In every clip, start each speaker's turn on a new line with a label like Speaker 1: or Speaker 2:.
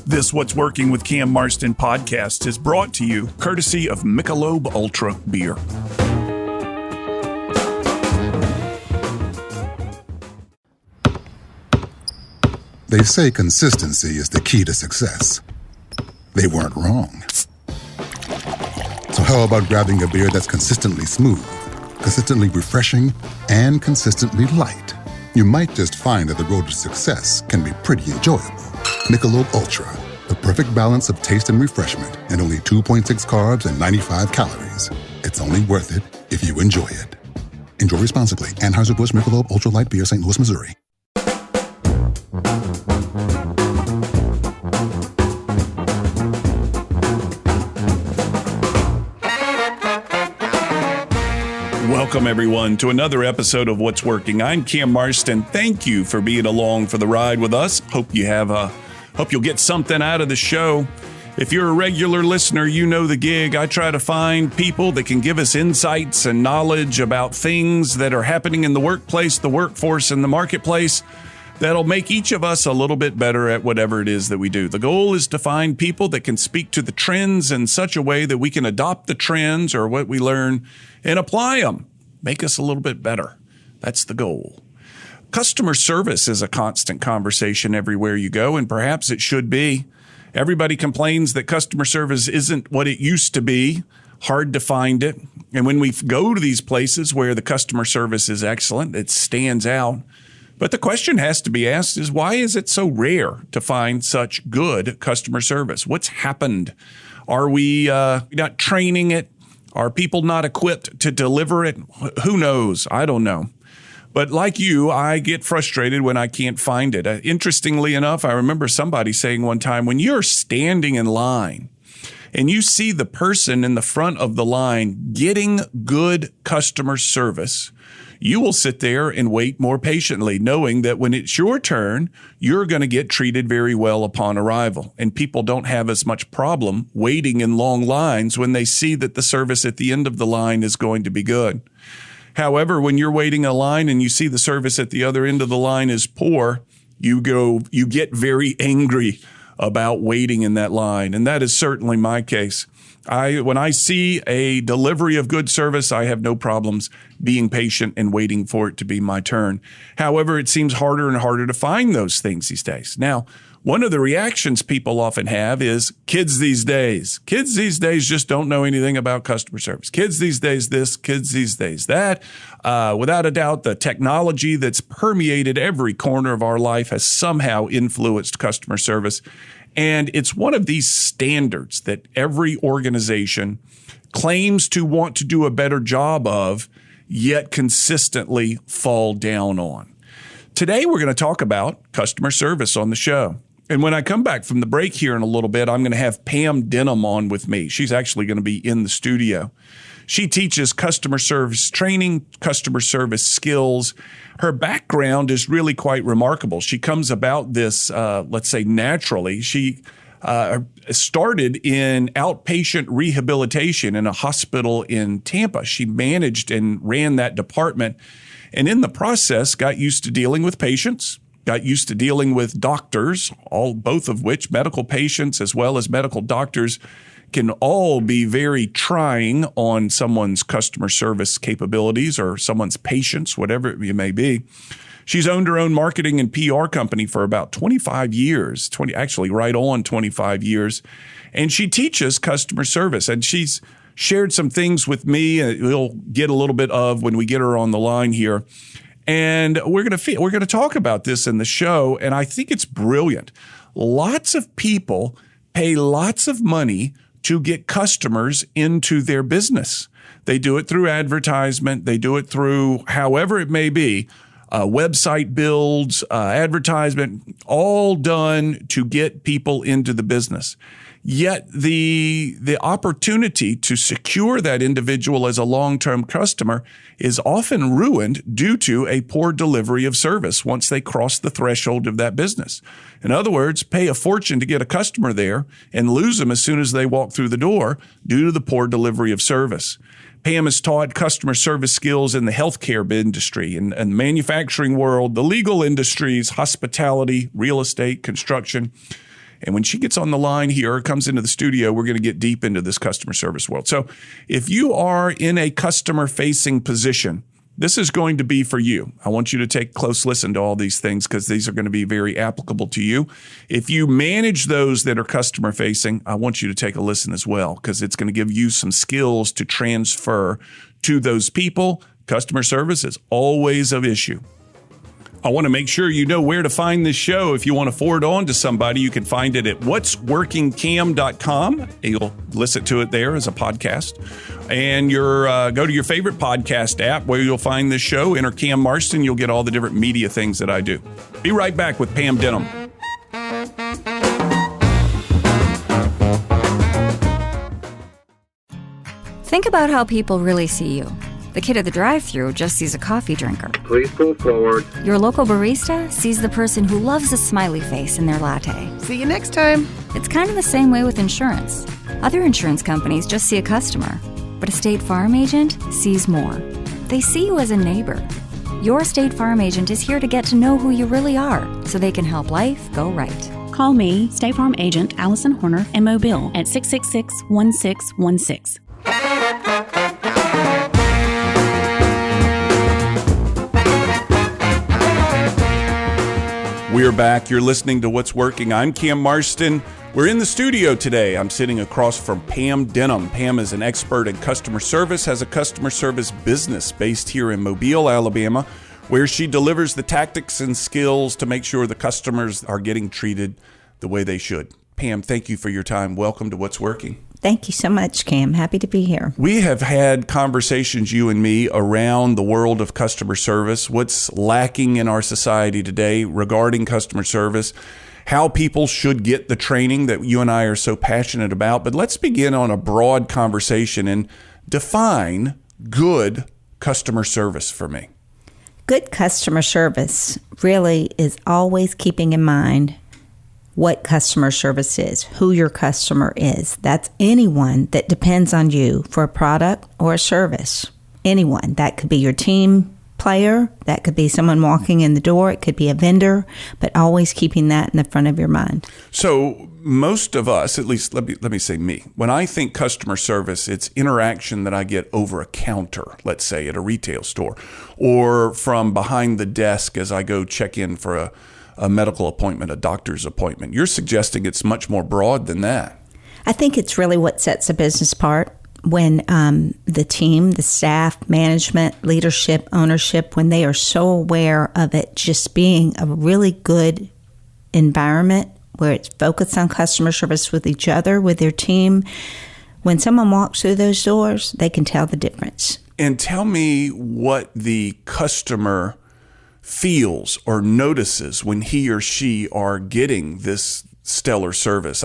Speaker 1: This What's Working with Cam Marston podcast is brought to you courtesy of Michelob Ultra Beer.
Speaker 2: They say consistency is the key to success. They weren't wrong. So how about grabbing a beer that's consistently smooth, consistently refreshing, and consistently light? You might just find that the road to success can be pretty enjoyable. Michelob Ultra, the perfect balance of taste and refreshment, and only 2.6 carbs and 95 calories. It's only worth it if you enjoy it. Enjoy responsibly. Anheuser-Busch Michelob Ultra Light Beer, St. Louis, Missouri.
Speaker 1: Welcome, everyone, to another episode of What's Working. I'm Cam Marston. Thank you for being along for the ride with us. Hope you'll get something out of the show. If you're a regular listener, you know the gig. I try to find people that can give us insights and knowledge about things that are happening in the workplace, the workforce, and the marketplace that'll make each of us a little bit better at whatever it is that we do. The goal is to find people that can speak to the trends in such a way that we can adopt the trends or what we learn and apply them, make us a little bit better. That's the goal. Customer service is a constant conversation everywhere you go, and perhaps it should be. Everybody complains that customer service isn't what it used to be, hard to find it. And when we go to these places where the customer service is excellent, it stands out. But the question has to be asked is, why is it so rare to find such good customer service? What's happened? Are we not training it? Are people not equipped to deliver it? Who knows? I don't know. But like you, I get frustrated when I can't find it. Interestingly enough, I remember somebody saying one time, when you're standing in line and you see the person in the front of the line getting good customer service, you will sit there and wait more patiently, knowing that when it's your turn, you're going to get treated very well upon arrival. And people don't have as much problem waiting in long lines when they see that the service at the end of the line is going to be good. However, when you're waiting a line and you see the service at the other end of the line is poor, you get very angry about waiting in that line. And that is certainly my case. When I see a delivery of good service, I have no problems being patient and waiting for it to be my turn. However, it seems harder and harder to find those things these days. Now, one of the reactions people often have is kids these days. Kids these days just don't know anything about customer service. Kids these days this, kids these days that. Without a doubt, the technology that's permeated every corner of our life has somehow influenced customer service. And it's one of these standards that every organization claims to want to do a better job of, yet consistently fall down on. Today, we're going to talk about customer service on the show. And when I come back from the break here in a little bit, I'm going to have Pam Denham on with me. She's actually going to be in the studio. She teaches customer service training, customer service skills. Her background is really quite remarkable. She comes about this, let's say, naturally. She started in outpatient rehabilitation in a hospital in Tampa. She managed and ran that department, and in the process got used to dealing with patients, got used to dealing with doctors, both of which, medical patients as well as medical doctors, can all be very trying on someone's customer service capabilities or someone's patience, whatever it may be. She's owned her own marketing and PR company for about 25 years, right on 25 years. And she teaches customer service. And she's shared some things with me, and we'll get a little bit of when we get her on the line here. And we're going to talk about this in the show, and I think it's brilliant. Lots of people pay lots of money to get customers into their business. They do it through advertisement. They do it through however it may be, website builds, advertisement, all done to get people into the business. Yet the opportunity to secure that individual as a long-term customer is often ruined due to a poor delivery of service once they cross the threshold of that business. In other words, pay a fortune to get a customer there and lose them as soon as they walk through the door due to the poor delivery of service. Pam has taught customer service skills in the healthcare industry and manufacturing world, the legal industries, hospitality, real estate, construction. And when she gets on the line here or comes into the studio, we're going to get deep into this customer service world. So if you are in a customer-facing position, this is going to be for you. I want you to take close listen to all these things because these are going to be very applicable to you. If you manage those that are customer-facing, I want you to take a listen as well because it's going to give you some skills to transfer to those people. Customer service is always an issue. I want to make sure you know where to find this show. If you want to forward on to somebody, you can find it at what'sworkingcam.com. You'll listen to it there as a podcast. And go to your favorite podcast app where you'll find this show. Enter Cam Marston. You'll get all the different media things that I do. Be right back with Pam Denham.
Speaker 3: Think about how people really see you. The kid at the drive-thru just sees a coffee drinker.
Speaker 4: Please pull forward.
Speaker 3: Your local barista sees the person who loves a smiley face in their latte.
Speaker 5: See you next time.
Speaker 3: It's kind of the same way with insurance. Other insurance companies just see a customer, but a State Farm agent sees more. They see you as a neighbor. Your State Farm agent is here to get to know who you really are so they can help life go right.
Speaker 6: Call me, State Farm agent Allison Horner, in Mobile at 666-1616.
Speaker 1: We're back. You're listening to What's Working. I'm Cam Marston. We're in the studio today. I'm sitting across from Pam Denham. Pam is an expert in customer service, has a customer service business based here in Mobile, Alabama, where she delivers the tactics and skills to make sure the customers are getting treated the way they should. Pam, thank you for your time. Welcome to What's Working.
Speaker 5: Thank you so much, Cam. Happy to be here.
Speaker 1: We have had conversations, you and me, around the world of customer service, what's lacking in our society today regarding customer service, how people should get the training that you and I are so passionate about. But let's begin on a broad conversation and define good customer service for me.
Speaker 5: Good customer service really is always keeping in mind what customer service is, who your customer is. That's anyone that depends on you for a product or a service. Anyone. That could be your team player. That could be someone walking in the door. It could be a vendor, but always keeping that in the front of your mind.
Speaker 1: So most of us, at least let me say me, when I think customer service, it's interaction that I get over a counter, let's say at a retail store, or from behind the desk as I go check in for a medical appointment, a doctor's appointment. You're suggesting it's much more broad than that.
Speaker 5: I think it's really what sets a business apart when the team, the staff, management, leadership, ownership, when they are so aware of it just being a really good environment where it's focused on customer service with each other, with their team. When someone walks through those doors, they can tell the difference.
Speaker 1: And tell me what the customer feels or notices when he or she are getting this stellar service.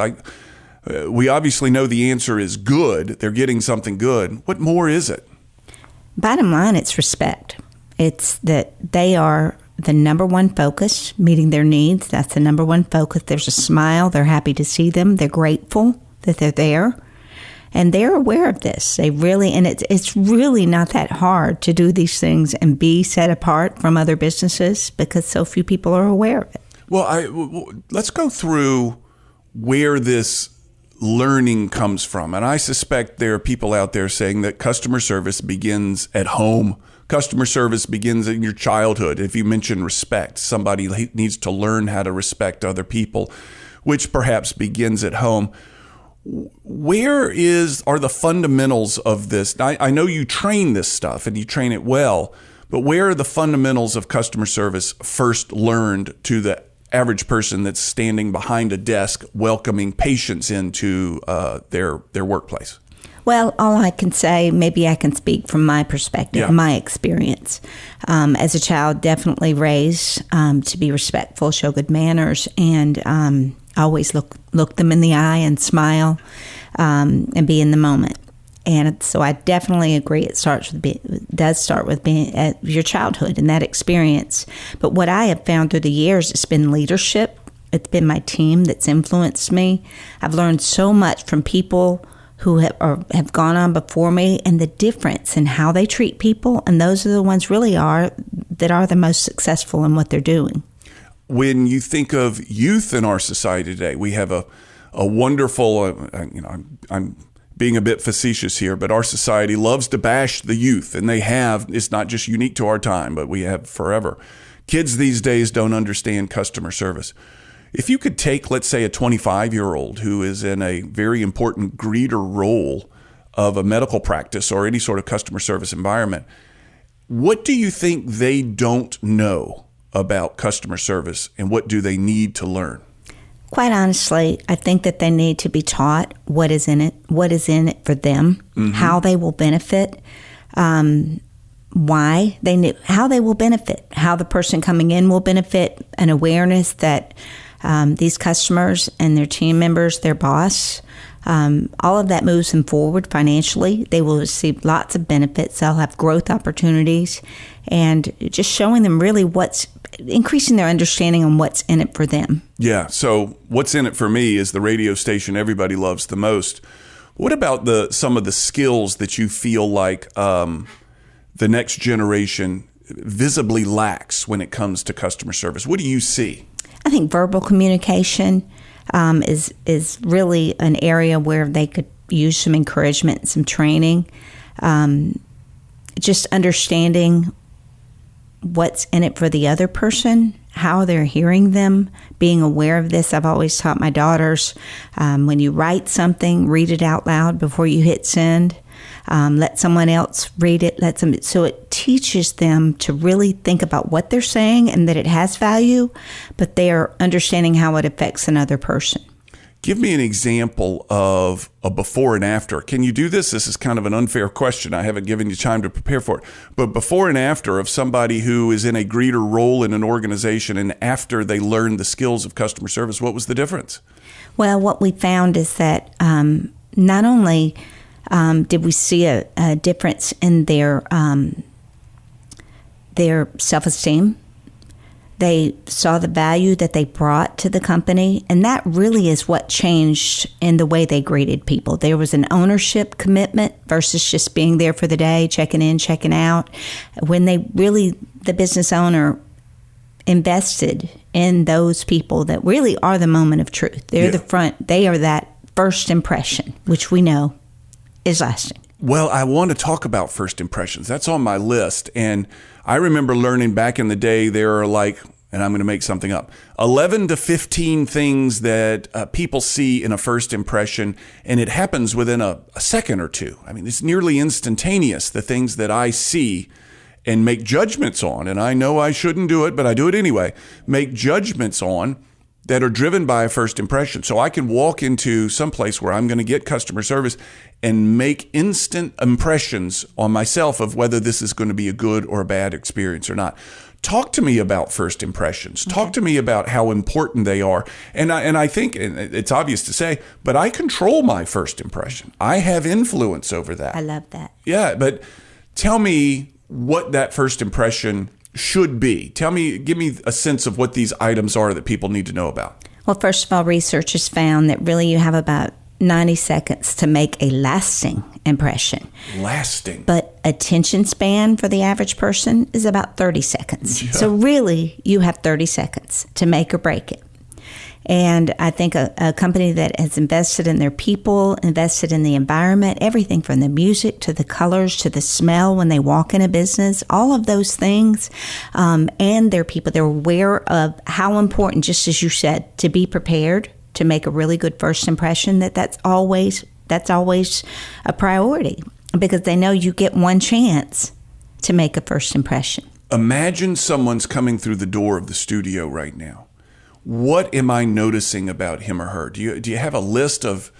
Speaker 1: We obviously know the answer is good. They're getting something good. What more is it?
Speaker 5: Bottom line, it's respect. It's that they are the number one focus, meeting their needs. That's the number one focus. There's a smile. They're happy to see them. They're grateful that they're there. And they're aware of this. They really, and it's really not that hard to do these things and be set apart from other businesses because so few people are aware of it.
Speaker 1: Well, let's go through where this learning comes from. And I suspect there are people out there saying that customer service begins at home. Customer service begins in your childhood. If you mention respect, somebody needs to learn how to respect other people, which perhaps begins at home. Where are the fundamentals of this? I know you train this stuff and you train it well, but where are the fundamentals of customer service first learned to the average person that's standing behind a desk welcoming patients into their workplace?
Speaker 5: Well, all I can say, maybe I can speak from my perspective, my experience. As a child, definitely raised to be respectful, show good manners, and always look them in the eye and smile and be in the moment. And so I definitely agree. It does start with being at your childhood and that experience. But what I have found through the years, it's been leadership. It's been my team that's influenced me. I've learned so much from people who have gone on before me, and the difference in how they treat people. And those are the ones that are the most successful in what they're doing.
Speaker 1: when you think of youth in our society today, we have a wonderful, I'm being a bit facetious here, but our society loves to bash the youth, and it's not just unique to our time, but we have forever. Kids these days don't understand customer service. If you could take, let's say, a 25-year-old who is in a very important greeter role of a medical practice or any sort of customer service environment, what do you think they don't know about customer service, and what do they need to learn?
Speaker 5: Quite honestly, I think that they need to be taught what is in it for them, how they will benefit, how they will benefit, how the person coming in will benefit, an awareness that these customers and their team members, their boss, all of that moves them forward financially. They will receive lots of benefits. They'll have growth opportunities, and just showing them really increasing their understanding on what's in it for them.
Speaker 1: Yeah. So what's in it for me is the radio station everybody loves the most. What about some of the skills that you feel like the next generation visibly lacks when it comes to customer service? What do you see?
Speaker 5: I think verbal communication is really an area where they could use some encouragement and some training. Just understanding what's in it for the other person, how they're hearing them, being aware of this. I've always taught my daughters, when you write something, read it out loud before you hit send. Let someone else read it. So it teaches them to really think about what they're saying and that it has value, but they are understanding how it affects another person.
Speaker 1: Give me an example of a before and after. Can you do this? This is kind of an unfair question. I haven't given you time to prepare for it. But before and after of somebody who is in a greeter role in an organization and after they learn the skills of customer service, what was the difference?
Speaker 5: Well, what we found is that not only did we see a difference in their self-esteem, they saw the value that they brought to the company, and that really is what changed in the way they greeted people. There was an ownership commitment versus just being there for the day, checking in, checking out. When the business owner invested in those people that really are the moment of truth. They're the front. They are that first impression, which we know is lasting.
Speaker 1: Well, I want to talk about first impressions. That's on my list. And I remember learning back in the day, there are and I'm going to make something up, 11 to 15 things that people see in a first impression, and it happens within a second or two. I mean, it's nearly instantaneous, the things that I see and make judgments on. And I know I shouldn't do it, but I do it anyway. Make judgments on that are driven by a first impression. So I can walk into some place where I'm going to get customer service and make instant impressions on myself of whether this is going to be a good or a bad experience or not. Talk to me about first impressions. Talk to me about how important they are. And I think, and it's obvious to say, but I control my first impression. I have influence over that.
Speaker 5: I love that.
Speaker 1: Yeah, but tell me what that first impression should be. Give me a sense of what these items are that people need to know about.
Speaker 5: Well, first of all, research has found that really you have about 90 seconds to make a lasting impression.
Speaker 1: Lasting.
Speaker 5: But attention span for the average person is about 30 seconds. Yeah. So really, you have 30 seconds to make or break it. And I think a company that has invested in their people, invested in the environment, everything from the music to the colors to the smell when they walk in a business, all of those things, and their people, they're aware of how important, just as you said, to be prepared to make a really good first impression, that's always a priority, because they know you get one chance to make a first impression.
Speaker 1: Imagine someone's coming through the door of the studio right now. What am I noticing about him or her? Do you have a list of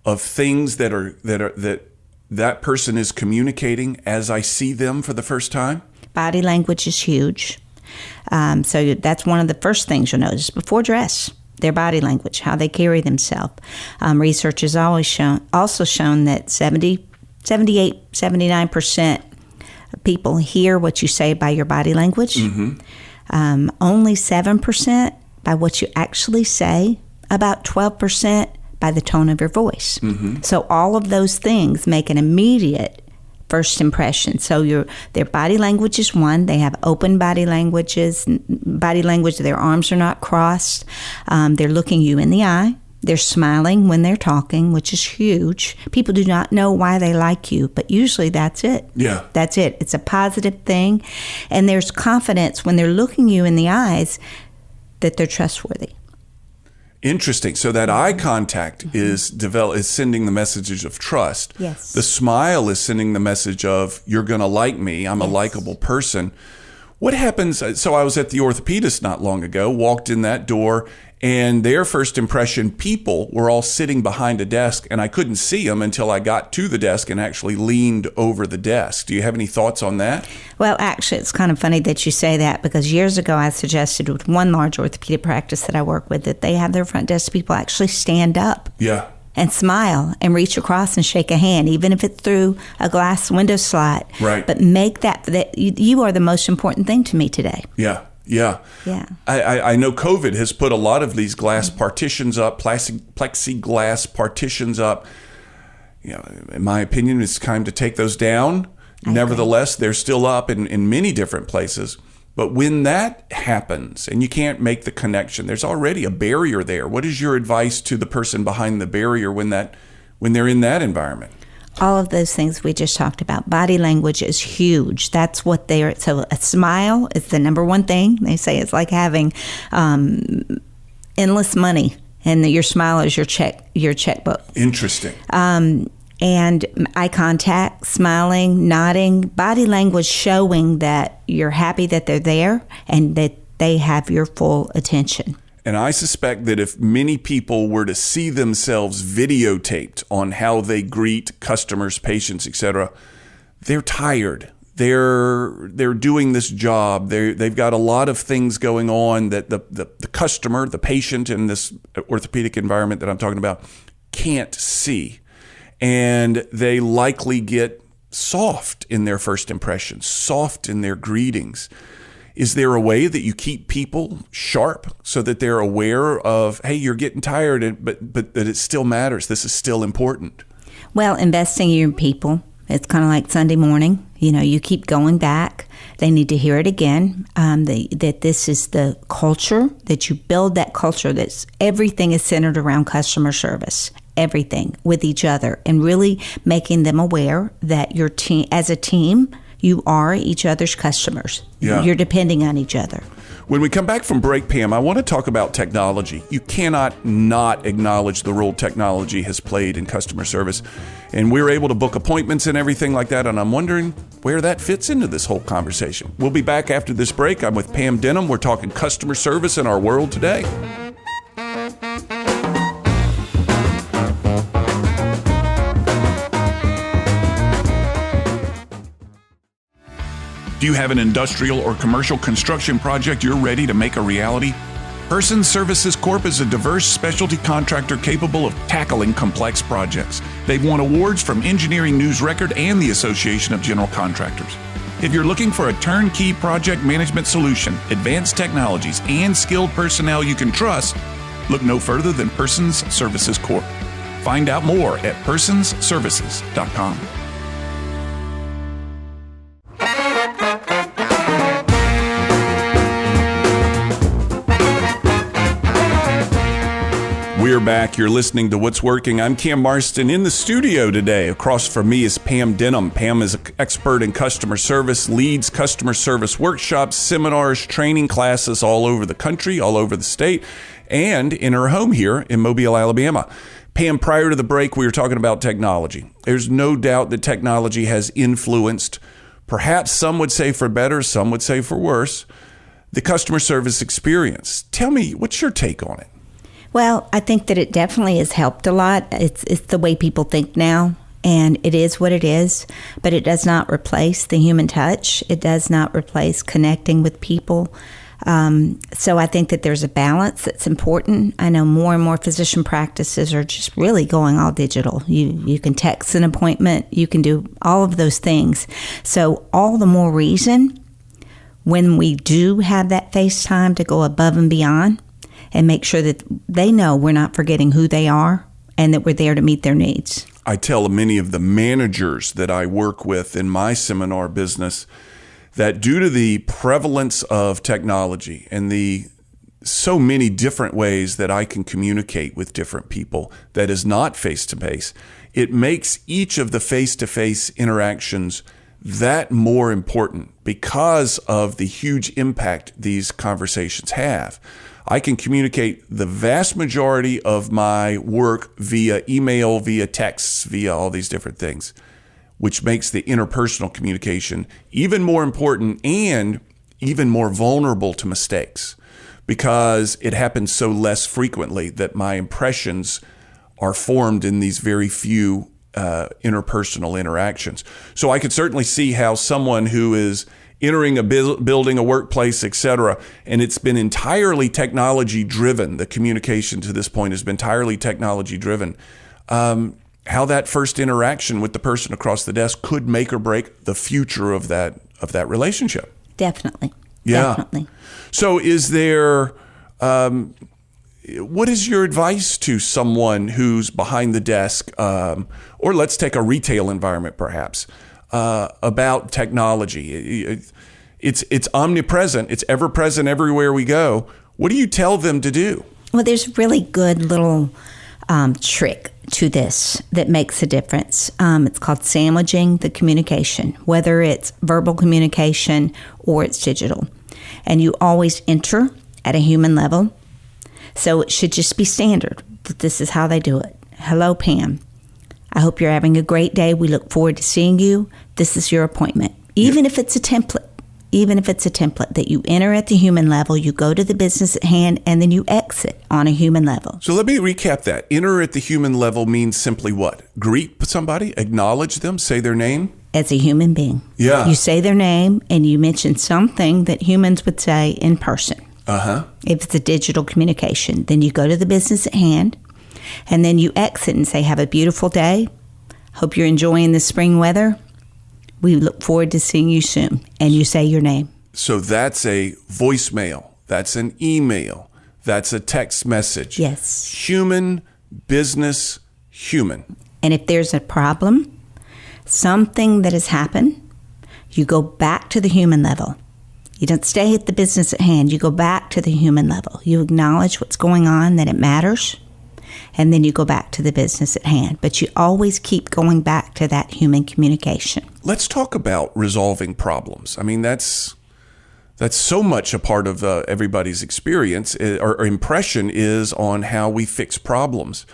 Speaker 1: things that person is communicating as I see them for the first time?
Speaker 5: Body language is huge. So that's one of the first things you'll notice before dress. Their body language, how they carry themselves. Research has also shown that 78, 79% of people hear what you say by your body language. Mm-hmm. Only 7% by what you actually say, about 12% by the tone of your voice. Mm-hmm. So all of those things make an immediate first impression. So their body language is one. They have open body language. Their arms are not crossed. They're looking you in the eye. They're smiling when they're talking, which is huge. People do not know why they like you, but usually that's it.
Speaker 1: Yeah.
Speaker 5: That's it. It's a positive thing. And there's confidence when they're looking you in the eyes that they're trustworthy.
Speaker 1: Interesting. So that eye contact is sending the messages of trust.
Speaker 5: Yes.
Speaker 1: The smile is sending the message of, you're going to like me. I'm a likable person. What happens? So I was at the orthopedist not long ago, walked in that door, and their first impression, people were all sitting behind a desk, and I couldn't see them until I got to the desk and actually leaned over the desk. Do you have any thoughts on that?
Speaker 5: Well, actually, it's kind of funny that you say that, because years ago I suggested with one large orthopedic practice that I work with that they have their front desk people actually stand up.
Speaker 1: Yeah.
Speaker 5: And smile and reach across and shake a hand, even if it's through a glass window slot.
Speaker 1: Right.
Speaker 5: But make that you are the most important thing to me today.
Speaker 1: Yeah. Yeah.
Speaker 5: Yeah.
Speaker 1: I know COVID has put a lot of these glass partitions up, plexiglass partitions up. You know, in my opinion, it's time to take those down. Nevertheless, they're still up in many different places. But when that happens and you can't make the connection, there's already a barrier there. What is your advice to the person behind the barrier when they're in that environment?
Speaker 5: All of those things we just talked about. Body language is huge. That's what so a smile is the number one thing. They say it's like having endless money, and your smile is your checkbook.
Speaker 1: Interesting.
Speaker 5: And eye contact, smiling, nodding, body language showing that you're happy that they're there and that they have your full attention.
Speaker 1: And I suspect that if many people were to see themselves videotaped on how they greet customers, patients, etc., they're tired. They're doing this job. They've got a lot of things going on that the customer, the patient in this orthopedic environment that I'm talking about can't see. And they likely get soft in their first impressions, soft in their greetings. Is there a way that you keep people sharp so that they're aware of, hey, you're getting tired, but that it still matters? This is still important.
Speaker 5: Well, investing in your people, it's kind of like Sunday morning. You know, you keep going back. They need to hear it again, that this is the culture, that you build that culture, that everything is centered around customer service. Everything with each other, and really making them aware that your team, as a team, you are each other's customers.
Speaker 1: Yeah.
Speaker 5: You're depending on each other.
Speaker 1: When we come back from break, Pam, I want to talk about technology. You cannot not acknowledge the role technology has played in customer service. And we're able to book appointments and everything like that. And I'm wondering where that fits into this whole conversation. We'll be back after this break. I'm with Pam Denham. We're talking customer service in our world today. Do you have an industrial or commercial construction project you're ready to make a reality? Person Services Corp is a diverse specialty contractor capable of tackling complex projects. They've won awards from Engineering News Record and the Association of General Contractors. If you're looking for a turnkey project management solution, advanced technologies, and skilled personnel you can trust, look no further than Persons Services Corp. Find out more at personsservices.com. We're back. You're listening to What's Working. I'm Cam Marston in the studio today. Across from me is Pam Denham. Pam is an expert in customer service, leads customer service workshops, seminars, training classes all over the country, all over the state, and in her home here in Mobile, Alabama. Pam, prior to the break, we were talking about technology. There's no doubt that technology has influenced, perhaps some would say for better, some would say for worse, the customer service experience. Tell me, what's your take on it?
Speaker 5: Well, I think that it definitely has helped a lot. It's the way people think now, and it is what it is, but it does not replace the human touch. It does not replace connecting with people. So I think that there's a balance that's important. I know more and more physician practices are just really going all digital. You can text an appointment. You can do all of those things. So all the more reason when we do have that FaceTime to go above and beyond and make sure that they know we're not forgetting who they are and that we're there to meet their needs.
Speaker 1: I tell many of the managers that I work with in my seminar business that due to the prevalence of technology and the so many different ways that I can communicate with different people that is not face-to-face, it makes each of the face-to-face interactions that more important because of the huge impact these conversations have. I can communicate the vast majority of my work via email, via texts, via all these different things, which makes the interpersonal communication even more important and even more vulnerable to mistakes because it happens so less frequently that my impressions are formed in these very few interpersonal interactions. So I could certainly see how someone who is entering a building, a workplace, etc., and it's been entirely technology driven, the communication to this point has been entirely technology driven, how that first interaction with the person across the desk could make or break the future of that relationship.
Speaker 5: Definitely.
Speaker 1: Yeah.
Speaker 5: Definitely.
Speaker 1: So is there, what is your advice to someone who's behind the desk, or let's take a retail environment perhaps, about technology? It's omnipresent. It's ever present everywhere we go. What do you tell them to do?
Speaker 5: Well, there's a really good little trick to this that makes a difference. It's called sandwiching the communication, whether it's verbal communication or it's digital. And you always enter at a human level. So it should just be standard that this is how they do it. Hello, Pam. I hope you're having a great day. We look forward to seeing you. This is your appointment. Even if it's a template, that you enter at the human level, you go to the business at hand, and then you exit on a human level.
Speaker 1: So let me recap that. Enter at the human level means simply what? Greet somebody, acknowledge them, say their name?
Speaker 5: As a human being.
Speaker 1: Yeah.
Speaker 5: You say their name, and you mention something that humans would say in person.
Speaker 1: Uh-huh.
Speaker 5: If it's a digital communication, then you go to the business at hand, and then you exit and say, have a beautiful day. Hope you're enjoying the spring weather. We look forward to seeing you soon. And you say your name.
Speaker 1: So that's a voicemail. That's an email. That's a text message.
Speaker 5: Yes.
Speaker 1: Human, business, human.
Speaker 5: And if there's a problem, something that has happened, you go back to the human level. You don't stay at the business at hand. You go back to the human level. You acknowledge what's going on, that it matters, and then you go back to the business at hand. But you always keep going back to that human communication.
Speaker 1: Let's talk about resolving problems. I mean, that's so much a part of everybody's experience or impression is on how we fix problems.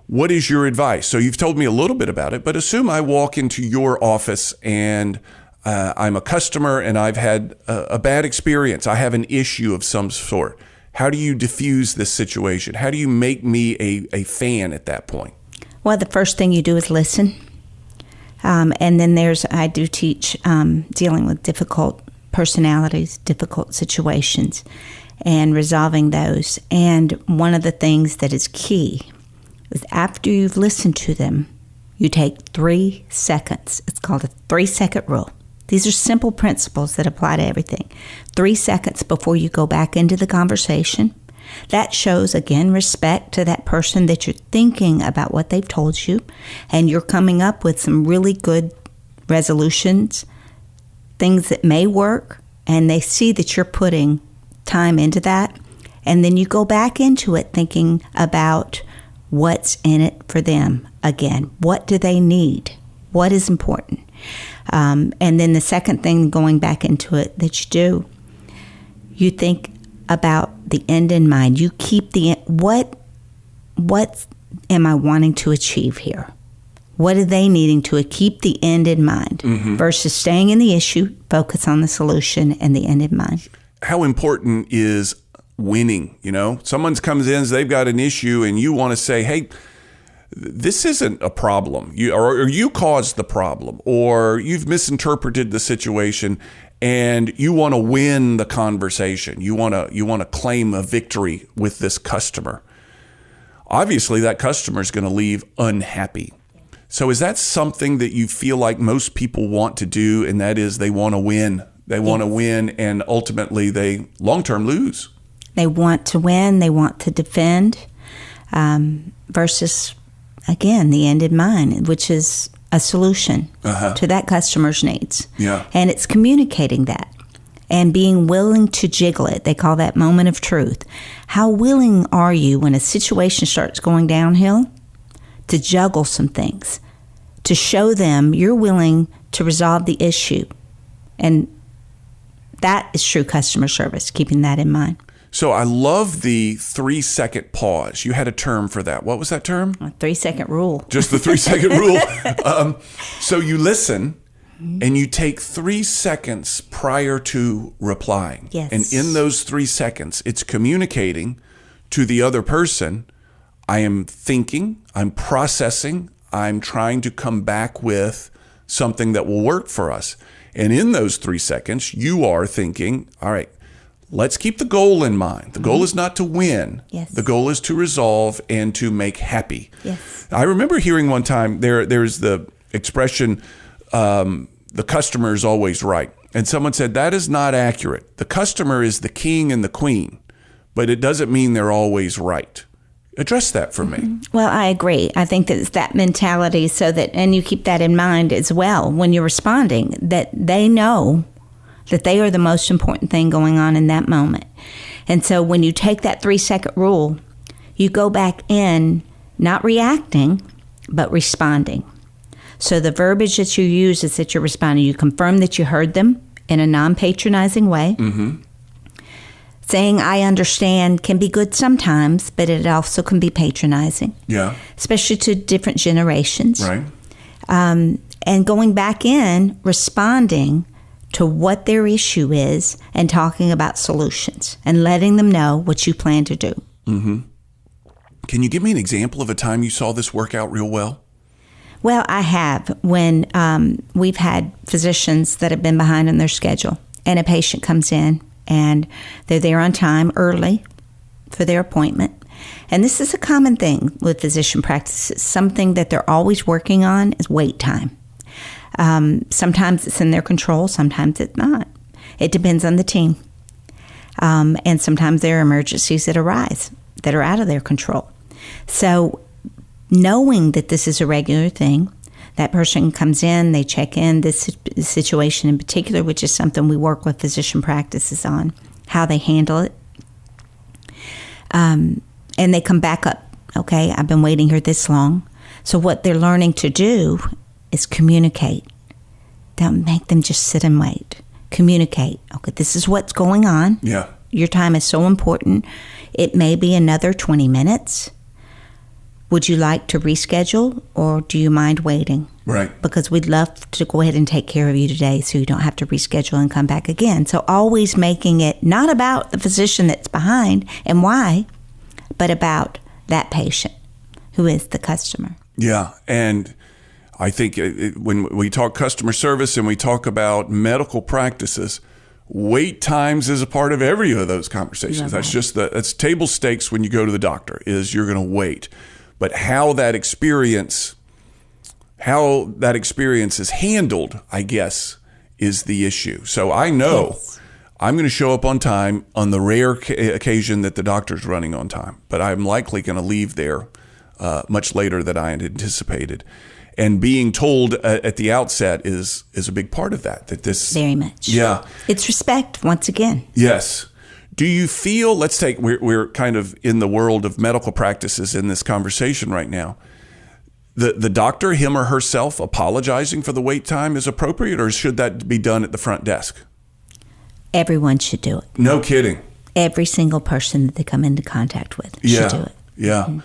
Speaker 1: What is your advice? So you've told me a little bit about it, but assume I walk into your office and I'm a customer and I've had a bad experience. I have an issue of some sort. How do you diffuse this situation? How do you make me a fan at that point?
Speaker 5: Well, the first thing you do is listen. And then I do teach dealing with difficult personalities, difficult situations, and resolving those. And one of the things that is key is after you've listened to them, you take 3 seconds. It's called a 3-second rule. These are simple principles that apply to everything. 3 seconds before you go back into the conversation. That shows, again, respect to that person that you're thinking about what they've told you, and you're coming up with some really good resolutions, things that may work, and they see that you're putting time into that. And then you go back into it thinking about what's in it for them. Again, what do they need? What is important? And then the second thing, going back into it, that you do, you think about the end in mind. You keep the end. What am I wanting to achieve here? What are they needing to keep the end in mind versus staying in the issue, focus on the solution and the end in mind?
Speaker 1: How important is winning? You know, someone comes in, they've got an issue, and you want to say, hey, this isn't a problem. Or you caused the problem, or you've misinterpreted the situation, and you want to win the conversation. You want to claim a victory with this customer. Obviously, that customer is going to leave unhappy. So is that something that you feel like most people want to do, and that is they want to win? They want to win, and ultimately they long-term lose. They
Speaker 5: want to win. They want to defend versus again, the end in mind, which is a solution to that customer's needs.
Speaker 1: Yeah.
Speaker 5: And it's communicating that and being willing to jiggle it. They call that moment of truth. How willing are you when a situation starts going downhill to juggle some things, to show them you're willing to resolve the issue? And that is true customer service, keeping that in mind.
Speaker 1: So I love the 3-second pause. You had a term for that. What was that term?
Speaker 5: A 3-second rule.
Speaker 1: Just the 3-second rule. So you listen and you take 3 seconds prior to replying.
Speaker 5: Yes.
Speaker 1: And in those 3 seconds, it's communicating to the other person, I am thinking, I'm processing, I'm trying to come back with something that will work for us. And in those 3 seconds, you are thinking, all right, let's keep the goal in mind. The goal is not to win.
Speaker 5: Yes.
Speaker 1: The goal is to resolve and to make happy.
Speaker 5: Yes.
Speaker 1: I remember hearing one time, there's the expression, the customer is always right. And someone said, that is not accurate. The customer is the king and the queen, but it doesn't mean they're always right. Address that for me.
Speaker 5: Well, I agree. I think that it's that mentality so that, and you keep that in mind as well when you're responding, that they know that they are the most important thing going on in that moment. And so when you take that 3-second rule, you go back in, not reacting, but responding. So the verbiage that you use is that you're responding. You confirm that you heard them in a non-patronizing way. Mm-hmm. Saying, I understand can be good sometimes, but it also can be patronizing.
Speaker 1: Yeah.
Speaker 5: Especially to different generations.
Speaker 1: Right.
Speaker 5: And going back in, responding to what their issue is and talking about solutions and letting them know what you plan to do.
Speaker 1: Mm-hmm. Can you give me an example of a time you saw this work out real well?
Speaker 5: Well, I have. When we've had physicians that have been behind in their schedule and a patient comes in and they're there on time early for their appointment. And this is a common thing with physician practices. Something that they're always working on is wait time. Sometimes it's in their control, sometimes it's not. It depends on the team. And sometimes there are emergencies that arise that are out of their control. So knowing that this is a regular thing, that person comes in, they check in, this situation in particular, which is something we work with physician practices on, how they handle it. And they come back up, okay, I've been waiting here this long. So what they're learning to do is communicate. Don't make them just sit and wait. Communicate. Okay, this is what's going on.
Speaker 1: Yeah.
Speaker 5: Your time is so important. It may be another 20 minutes. Would you like to reschedule or do you mind waiting?
Speaker 1: Right.
Speaker 5: Because we'd love to go ahead and take care of you today so you don't have to reschedule and come back again. So always making it not about the physician that's behind and why, but about that patient who is the customer.
Speaker 1: Yeah. And I think when we talk customer service and we talk about medical practices, wait times is a part of every of those conversations. That's just that's table stakes when you go to the doctor, is you're going to wait. But how that experience is handled, I guess, is the issue. So I know I'm going to show up on time on the rare occasion that the doctor's running on time, but I'm likely going to leave there much later than I had anticipated. And being told at the outset is a big part of that. That this
Speaker 5: very much.
Speaker 1: Yeah.
Speaker 5: It's respect once again.
Speaker 1: Yes. Do you feel, we're kind of in the world of medical practices in this conversation right now. The doctor, him or herself, apologizing for the wait time is appropriate, or should that be done at the front desk?
Speaker 5: Everyone should do it.
Speaker 1: No kidding.
Speaker 5: Every single person that they come into contact with should do it.
Speaker 1: Yeah. Mm-hmm.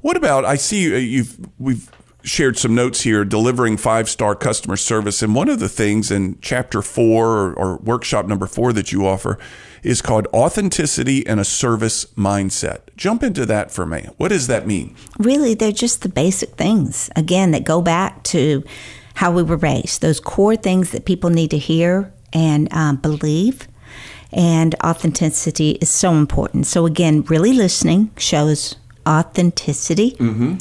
Speaker 1: What about, I see we've shared some notes here, delivering 5-star customer service. And one of the things in chapter 4 or workshop number 4 that you offer is called authenticity and a service mindset. Jump into that for me. What does that mean? Really,
Speaker 5: they're just the basic things, again, that go back to how we were raised, those core things that people need to hear and believe. And authenticity is so important. So again, really listening shows authenticity. Mm-hmm.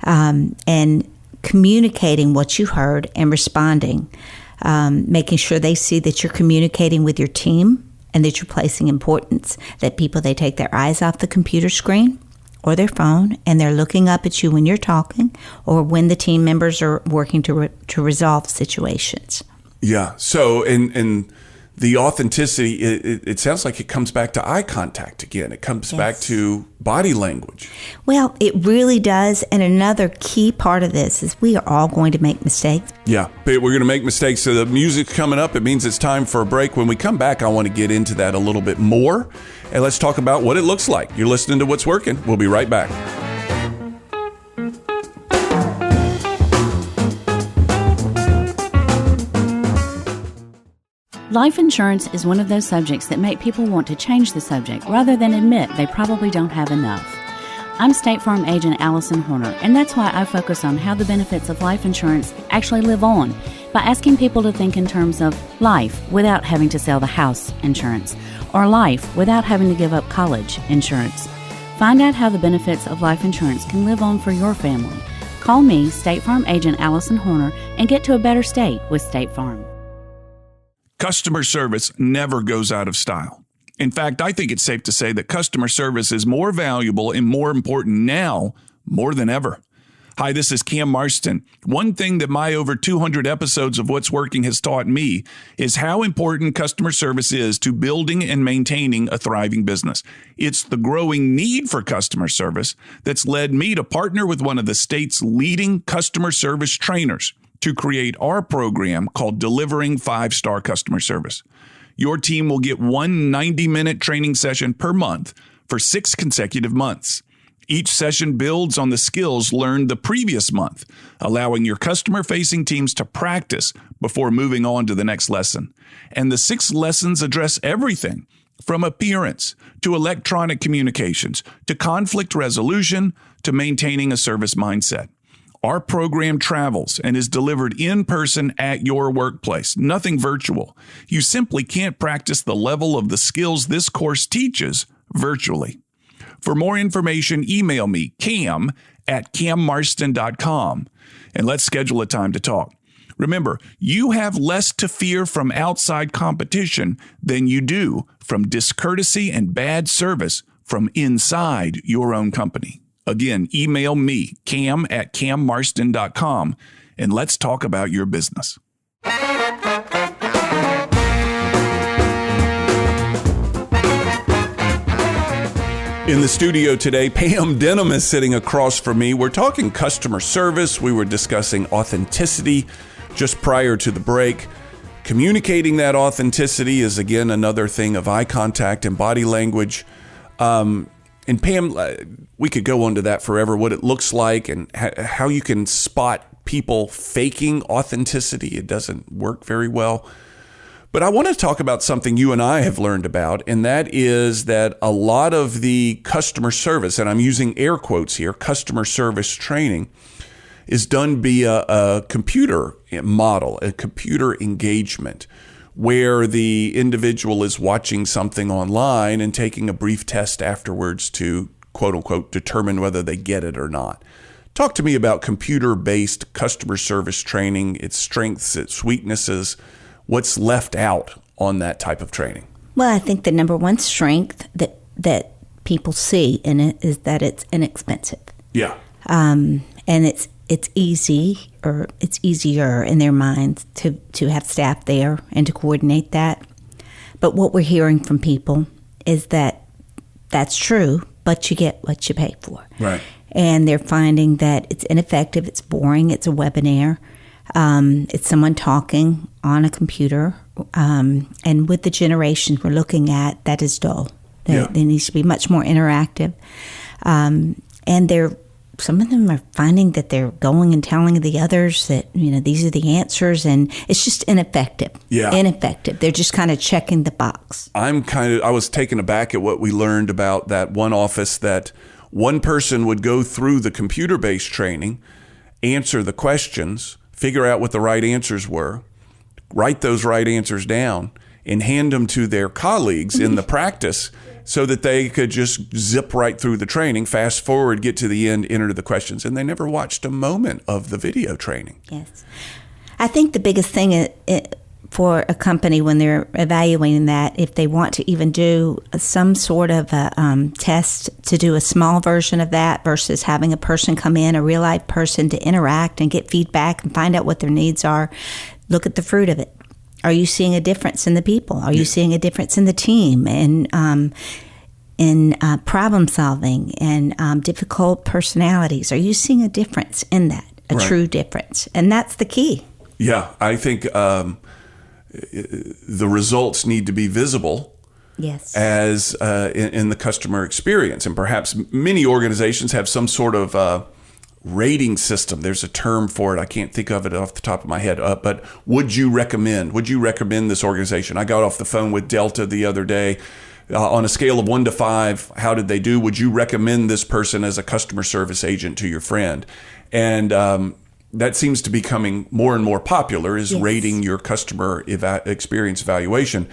Speaker 5: And communicating what you heard and responding, making sure they see that you're communicating with your team and that you're placing importance, that they take their eyes off the computer screen or their phone and they're looking up at you when you're talking or when the team members are working to resolve situations.
Speaker 1: Yeah. So, and the authenticity, it sounds like it comes back to eye contact again. It comes back to body language.
Speaker 5: Well, it really does. And another key part of this is we are all going to make mistakes.
Speaker 1: Yeah, but we're going to make mistakes. So the music's coming up. It means it's time for a break. When we come back, I want to get into that a little bit more. And let's talk about what it looks like. You're listening to What's Working. We'll be right back.
Speaker 6: Life insurance is one of those subjects that make people want to change the subject rather than admit they probably don't have enough. I'm State Farm agent Allison Horner, and that's why I focus on how the benefits of life insurance actually live on by asking people to think in terms of life without having to sell the house insurance, or life without having to give up college insurance. Find out how the benefits of life insurance can live on for your family. Call me, State Farm agent Allison Horner, and get to a better state with State Farm.
Speaker 1: Customer service never goes out of style. In fact, I think it's safe to say that customer service is more valuable and more important now more than ever. Hi, this is Cam Marston. One thing that my over 200 episodes of What's Working has taught me is how important customer service is to building and maintaining a thriving business. It's the growing need for customer service that's led me to partner with one of the state's leading customer service trainers to create our program called Delivering 5-Star Customer Service. Your team will get one 90-minute training session per month for 6 consecutive months. Each session builds on the skills learned the previous month, allowing your customer-facing teams to practice before moving on to the next lesson. And the 6 lessons address everything from appearance to electronic communications to conflict resolution to maintaining a service mindset. Our program travels and is delivered in person at your workplace, nothing virtual. You simply can't practice the level of the skills this course teaches virtually. For more information, email me, cam@cammarston.com, and let's schedule a time to talk. Remember, you have less to fear from outside competition than you do from discourtesy and bad service from inside your own company. Again, email me, cam@cammarston.com, and let's talk about your business. In the studio today, Pam Denham is sitting across from me. We're talking customer service. We were discussing authenticity just prior to the break. Communicating that authenticity is, again, another thing of eye contact and body language. And Pam, we could go into that forever, what it looks like and how you can spot people faking authenticity. It doesn't work very well. But I want to talk about something you and I have learned about, and that is that a lot of the customer service, and I'm using air quotes here, customer service training, is done via a computer model, a computer engagement, where the individual is watching something online and taking a brief test afterwards to, quote unquote, determine whether they get it or not. Talk to me about computer-based customer service training, its strengths, its weaknesses, what's left out on that type of training.
Speaker 5: Well, I think the number one strength that people see in it is that it's inexpensive.
Speaker 1: Yeah.
Speaker 5: And it's easy, or it's easier in their minds to have staff there and to coordinate that. But what we're hearing from people is that that's true, but you get what you pay for.
Speaker 1: Right.
Speaker 5: And they're finding that it's ineffective, it's boring, it's a webinar, it's someone talking on a computer. And with the generation we're looking at, that is dull. There needs to be much more interactive. And some of them are finding that they're going and telling the others that, these are the answers, and it's just ineffective.
Speaker 1: Yeah.
Speaker 5: Ineffective. They're just kind of checking the box.
Speaker 1: I was taken aback at what we learned about that one office, that one person would go through the computer-based training, answer the questions, figure out what the right answers were, write those right answers down, and hand them to their colleagues in the practice so that they could just zip right through the training, fast forward, get to the end, enter the questions. And they never watched a moment of the video training.
Speaker 5: Yes. I think the biggest thing for a company when they're evaluating that, if they want to even do some sort of a test to do a small version of that versus having a person come in, a real life person to interact and get feedback and find out what their needs are, look at the fruit of it. Are you seeing a difference in the people? Are you seeing a difference in the team and in problem solving and difficult personalities? Are you seeing a difference in that, a true difference? And that's the key.
Speaker 1: Yeah, I think the results need to be visible.
Speaker 5: Yes.
Speaker 1: As in the customer experience. And perhaps many organizations have some sort of rating system. There's a term for it. I can't think of it off the top of my head. But would you recommend this organization? I got off the phone with Delta the other day. On a scale of 1 to 5, how did they do? Would you recommend this person as a customer service agent to your friend? And that seems to be becoming more and more popular, is rating your customer experience evaluation.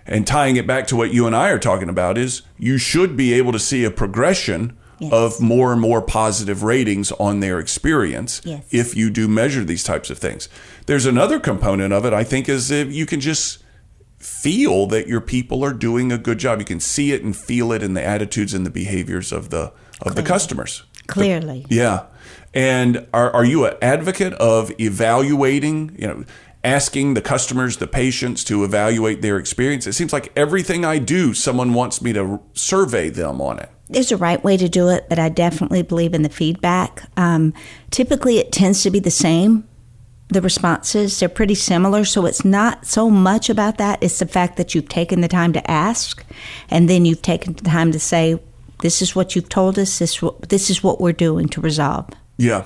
Speaker 1: And tying it back to what you and I are talking about is you should be able to see a progression of more and more positive ratings on their experience if you do measure these types of things. There's another component of it, I think, is if you can just feel that your people are doing a good job. You can see it and feel it in the attitudes and the behaviors of the customers.
Speaker 5: Clearly.
Speaker 1: Yeah. And are you an advocate of evaluating, asking the customers, the patients to evaluate their experience? It seems like everything I do, someone wants me to survey them on it.
Speaker 5: There's a right way to do it, but I definitely believe in the feedback. Typically, it tends to be the same. The responses, they're pretty similar, so it's not so much about that. It's the fact that you've taken the time to ask, and then you've taken the time to say, this is what you've told us, this is what we're doing to resolve.
Speaker 1: Yeah.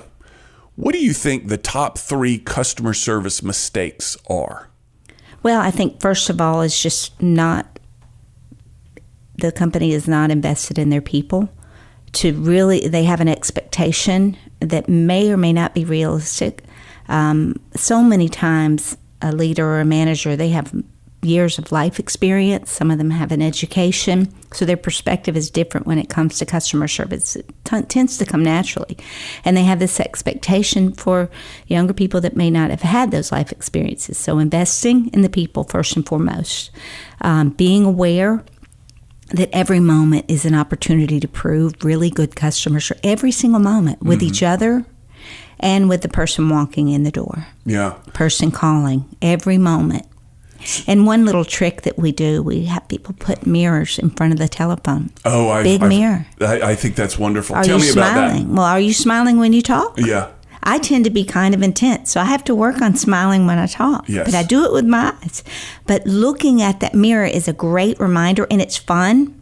Speaker 1: What do you think the top 3 customer service mistakes are?
Speaker 5: Well, I think first of all, it's just the company is not invested in their people. They have an expectation that may or may not be realistic. So many times a leader or a manager, they have years of life experience. Some of them have an education. So their perspective is different when it comes to customer service. It tends to come naturally. And they have this expectation for younger people that may not have had those life experiences. So investing in the people first and foremost. Being aware that every moment is an opportunity to prove really good customer service. Every single moment with each other and with the person walking in the door. Yeah. Person calling. Every moment. And one little trick that we do, we have people put mirrors in front of the telephone. Oh, big mirror.
Speaker 1: I think that's wonderful.
Speaker 5: Tell me about that. Well, are you smiling when you talk?
Speaker 1: Yeah.
Speaker 5: I tend to be kind of intense, so I have to work on smiling when I talk. Yes. But I do it with my eyes. But looking at that mirror is a great reminder, and it's fun,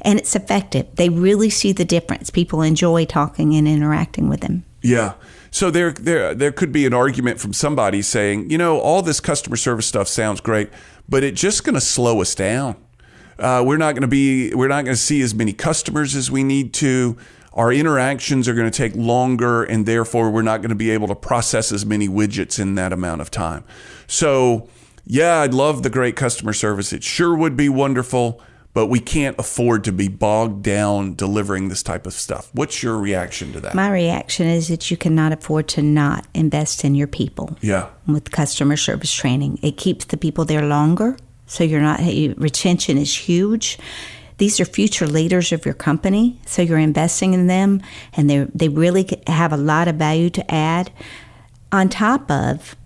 Speaker 5: and it's effective. They really see the difference. People enjoy talking and interacting with them.
Speaker 1: Yeah. So there could be an argument from somebody saying, all this customer service stuff sounds great, but it's just going to slow us down. We're not going to see as many customers as we need to. Our interactions are going to take longer, and therefore we're not going to be able to process as many widgets in that amount of time. So, yeah, I'd love the great customer service. It sure would be wonderful, but we can't afford to be bogged down delivering this type of stuff. What's your reaction to that?
Speaker 5: My reaction is that you cannot afford to not invest in your people.
Speaker 1: Yeah.
Speaker 5: With customer service training. It keeps the people there longer, so retention is huge. These are future leaders of your company, so you're investing in them, and they really have a lot of value to add on top of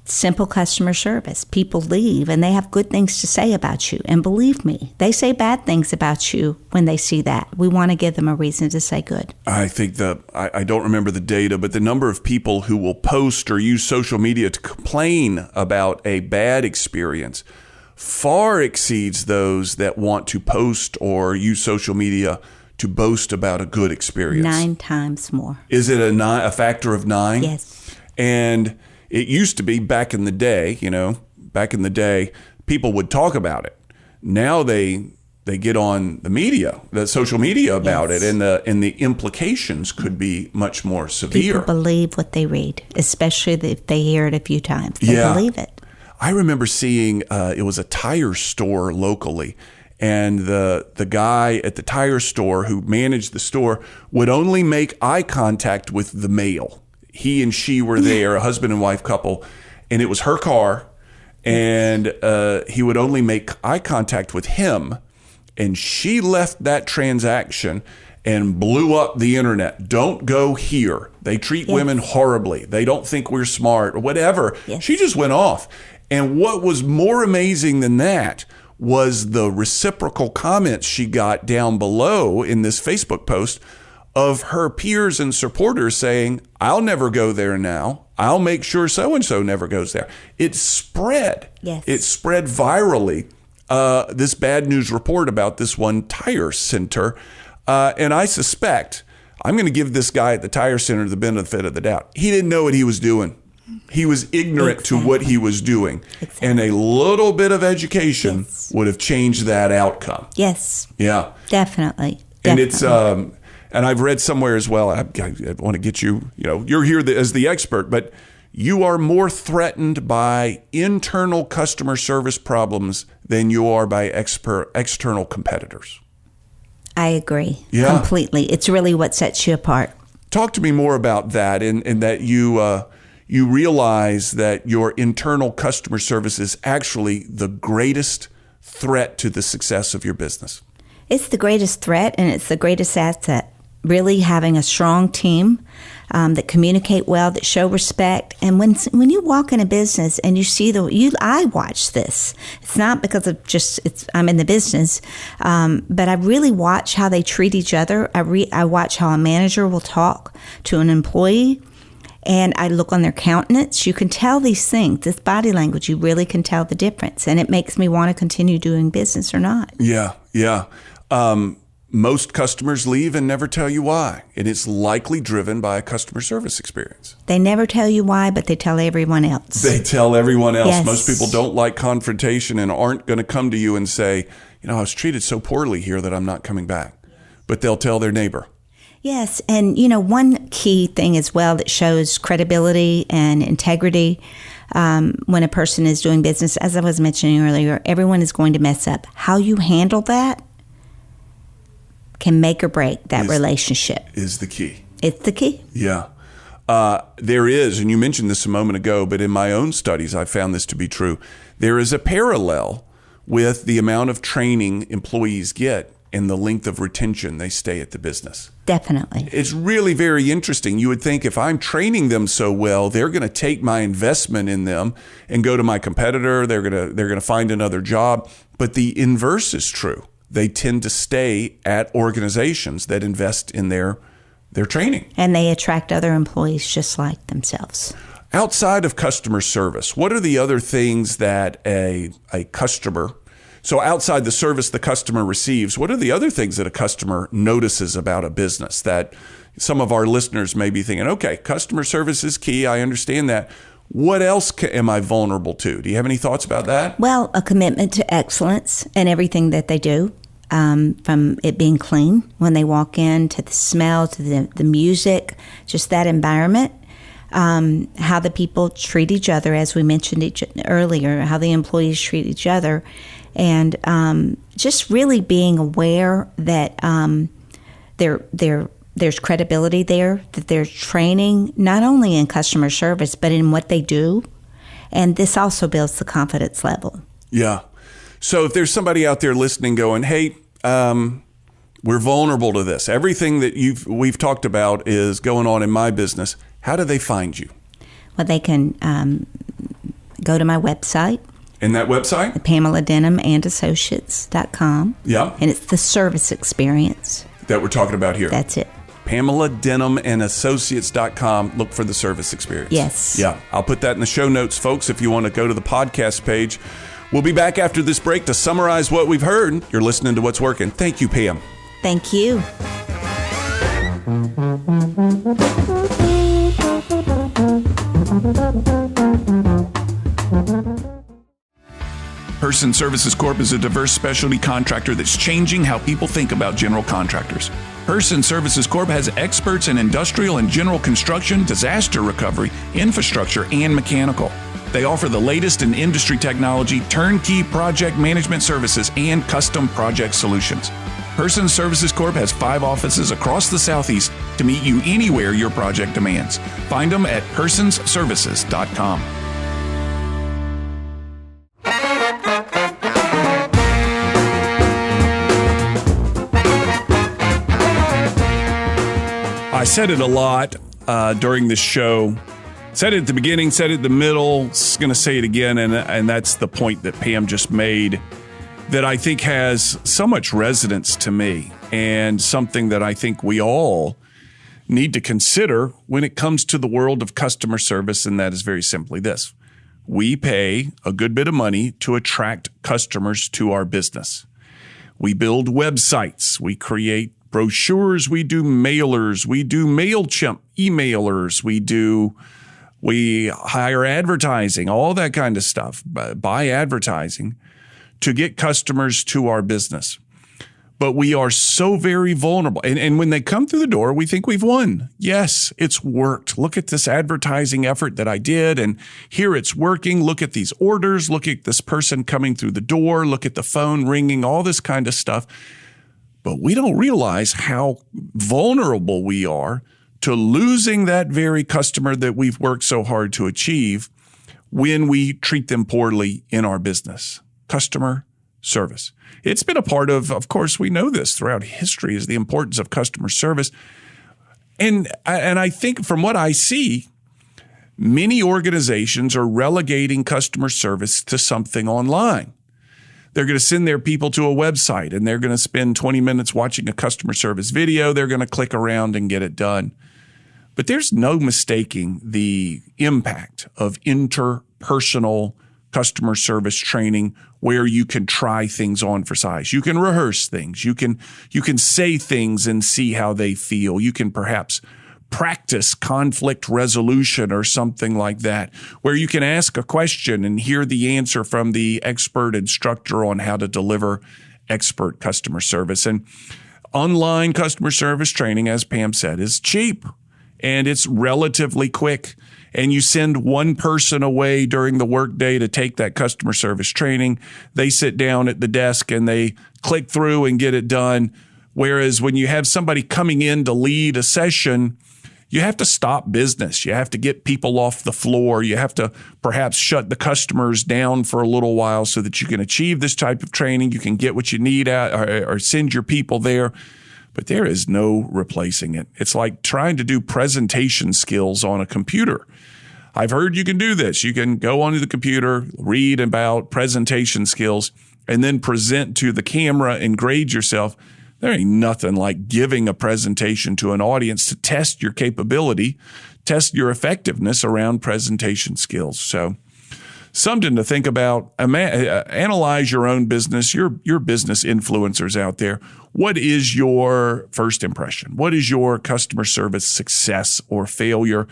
Speaker 5: simple customer service. People leave, and they have good things to say about you. And believe me, they say bad things about you when they see that. We want to give them a reason to say good.
Speaker 1: I think I don't remember the data, but the number of people who will post or use social media to complain about a bad experience far exceeds those that want to post or use social media to boast about a good experience.
Speaker 5: 9 times more.
Speaker 1: Is it a factor of 9?
Speaker 5: Yes.
Speaker 1: And it used to be back in the day, people would talk about it. Now they get on the social media about it, and the implications could be much more severe.
Speaker 5: People believe what they read, especially if they hear it a few times. They believe it.
Speaker 1: I remember seeing it was a tire store locally, and the guy at the tire store who managed the store would only make eye contact with the male. He and she were there, a husband and wife couple, and it was her car, And he would only make eye contact with him. And she left that transaction and blew up the internet. Don't go here. They treat women horribly. They don't think we're smart or whatever. Yes. She just went off. And what was more amazing than that was the reciprocal comments she got down below in this Facebook post of her peers and supporters saying, I'll never go there now. I'll make sure so-and-so never goes there. It spread. Yes. It spread virally, this bad news report about this one tire center. And I suspect, I'm going to give this guy at the tire center the benefit of the doubt. He didn't know what he was doing. He was ignorant to what he was doing. Exactly. And a little bit of education would have changed that outcome.
Speaker 5: Yes.
Speaker 1: Yeah.
Speaker 5: Definitely.
Speaker 1: And it's, and I've read somewhere as well, I want to get you, you're here as the expert, but you are more threatened by internal customer service problems than you are by external competitors.
Speaker 5: I agree completely. It's really what sets you apart.
Speaker 1: Talk to me more about that and that you realize that your internal customer service is actually the greatest threat to the success of your business.
Speaker 5: It's the greatest threat and it's the greatest asset. Really having a strong team that communicate well, that show respect. And when you walk in a business and you see I watch this. It's not because of I'm in the business, but I really watch how they treat each other. I watch how a manager will talk to an employee. And I look on their countenance. You can tell these things, this body language, you really can tell the difference. And it makes me want to continue doing business or not.
Speaker 1: Yeah. Most customers leave and never tell you why. And it's likely driven by a customer service experience.
Speaker 5: They never tell you why, but they tell everyone else.
Speaker 1: They tell everyone else. Yes. Most people don't like confrontation and aren't going to come to you and say, I was treated so poorly here that I'm not coming back. But they'll tell their neighbor.
Speaker 5: Yes, and one key thing as well that shows credibility and integrity when a person is doing business, as I was mentioning earlier, everyone is going to mess up. How you handle that can make or break that relationship.
Speaker 1: Is the key.
Speaker 5: It's the key.
Speaker 1: Yeah. There is, and you mentioned this a moment ago, but in my own studies, I found this to be true. There is a parallel with the amount of training employees get and the length of retention they stay at the business.
Speaker 5: Definitely.
Speaker 1: It's really very interesting. You would think if I'm training them so well, they're going to take my investment in them and go to my competitor. They're going to find another job. But the inverse is true. They tend to stay at organizations that invest in their training.
Speaker 5: And they attract other employees just like themselves.
Speaker 1: Outside of customer service, what are the other things that a customer... So outside the service the customer receives, what are the other things that a customer notices about a business that some of our listeners may be thinking, okay, customer service is key. I understand that. What else am I vulnerable to? Do you have any thoughts about that?
Speaker 5: Well, a commitment to excellence in everything that they do, from it being clean when they walk in, to the smell, to the music, just that environment. How the people treat each other, as we mentioned earlier, how the employees treat each other. And just really being aware that there's credibility there, that there's training not only in customer service, but in what they do. And this also builds the confidence level.
Speaker 1: Yeah. So if there's somebody out there listening going, hey, we're vulnerable to this. Everything that we've talked about is going on in my business. How do they find you?
Speaker 5: Well, they can go to my website.
Speaker 1: And that website?
Speaker 5: PamelaDenhamAndAssociates.com.
Speaker 1: Yeah.
Speaker 5: And it's the service experience
Speaker 1: that we're talking about here.
Speaker 5: That's it.
Speaker 1: PamelaDenhamAndAssociates.com. Look for the service experience.
Speaker 5: Yes.
Speaker 1: Yeah. I'll put that in the show notes, folks, if you want to go to the podcast page. We'll be back after this break to summarize what we've heard. You're listening to What's Working. Thank you, Pam.
Speaker 5: Thank you.
Speaker 1: Person Services Corp is a diverse specialty contractor that's changing how people think about general contractors. Person Services Corp has experts in industrial and general construction, disaster recovery, infrastructure, and mechanical. They offer the latest in industry technology, turnkey project management services, and custom project solutions. Person Services Corp has 5 offices across the Southeast to meet you anywhere your project demands. Find them at personsservices.com. said it a lot during this show. Said it at the beginning, said it in the middle, going to say it again, and that's the point that Pam just made that I think has so much resonance to me and something that I think we all need to consider when it comes to the world of customer service, and that is very simply this. We pay a good bit of money to attract customers to our business. We build websites, we create brochures, we do mailers, we do MailChimp emailers, we hire advertising, all that kind of stuff, buy advertising to get customers to our business. But we are so very vulnerable. And when they come through the door, we think we've won. Yes, it's worked. Look at this advertising effort that I did, and here it's working. Look at these orders. Look at this person coming through the door. Look at the phone ringing, all this kind of stuff. But we don't realize how vulnerable we are to losing that very customer that we've worked so hard to achieve when we treat them poorly in our business. Customer service. It's been a part of course, we know this throughout history is the importance of customer service. And I think from what I see, many organizations are relegating customer service to something online. They're going to send their people to a website and they're going to spend 20 minutes watching a customer service video. They're going to click around and get it done. But there's no mistaking the impact of interpersonal customer service training where you can try things on for size. You can rehearse things. You can say things and see how they feel. You can perhaps practice conflict resolution or something like that, where you can ask a question and hear the answer from the expert instructor on how to deliver expert customer service. And online customer service training, as Pam said, is cheap and it's relatively quick. And you send one person away during the workday to take that customer service training. They sit down at the desk and they click through and get it done. Whereas when you have somebody coming in to lead a session, you have to stop business. You have to get people off the floor. You have to perhaps shut the customers down for a little while so that you can achieve this type of training. You can get what you need out or send your people there. But there is no replacing it. It's like trying to do presentation skills on a computer. I've heard you can do this. You can go onto the computer, read about presentation skills, and then present to the camera and grade yourself. There ain't nothing like giving a presentation to an audience to test your capability, test your effectiveness around presentation skills. So something to think about. Analyze your own business, your business influencers out there. What is your first impression? What is your customer service success or failure?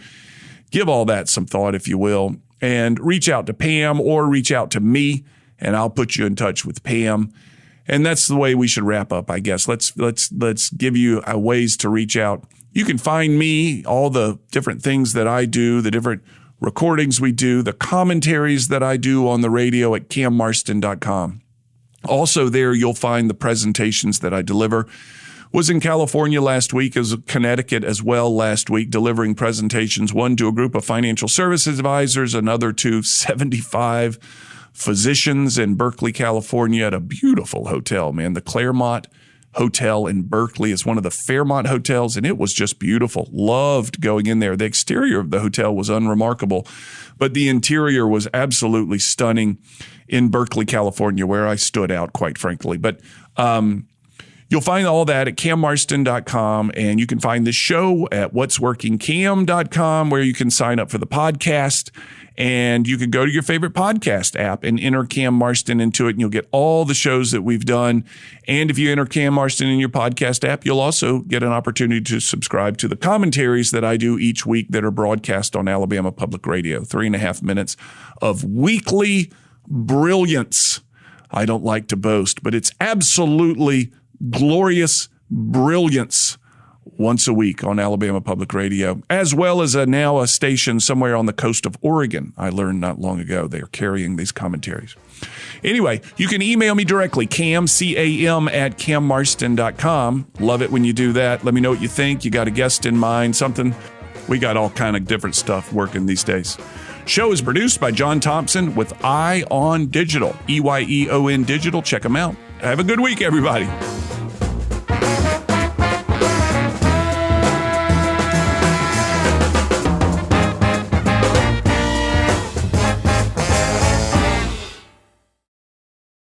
Speaker 1: Give all that some thought, if you will, and reach out to Pam or reach out to me, and I'll put you in touch with Pam. And that's the way we should wrap up, I guess. Let's give you ways to reach out. You can find me, all the different things that I do, the different recordings we do, the commentaries that I do on the radio at cammarston.com. Also there, you'll find the presentations that I deliver. Was in California last week, as Connecticut as well last week, delivering presentations, one to a group of financial services advisors, another to 75 physicians in Berkeley, California, at a beautiful hotel, man. The Claremont Hotel in Berkeley is one of the Fairmont hotels, and it was just beautiful. Loved going in there. The exterior of the hotel was unremarkable, but the interior was absolutely stunning in Berkeley, California, where I stood out, quite frankly. But you'll find all that at cammarston.com, and you can find the show at what'sworkingcam.com, where you can sign up for the podcast. And you can go to your favorite podcast app and enter Cam Marston into it, and you'll get all the shows that we've done. And if you enter Cam Marston in your podcast app, you'll also get an opportunity to subscribe to the commentaries that I do each week that are broadcast on Alabama Public Radio. 3.5 minutes of weekly brilliance. I don't like to boast, but it's absolutely glorious brilliance once a week on Alabama Public Radio, as well as now a station somewhere on the coast of Oregon. I learned not long ago they're carrying these commentaries. Anyway, you can email me directly, CAM, at cammarston.com. Love it when you do that. Let me know what you think. You got a guest in mind, something. We got all kind of different stuff working these days. Show is produced by John Thompson with Eye on Digital, EYEON Digital. Check them out. Have a good week, everybody.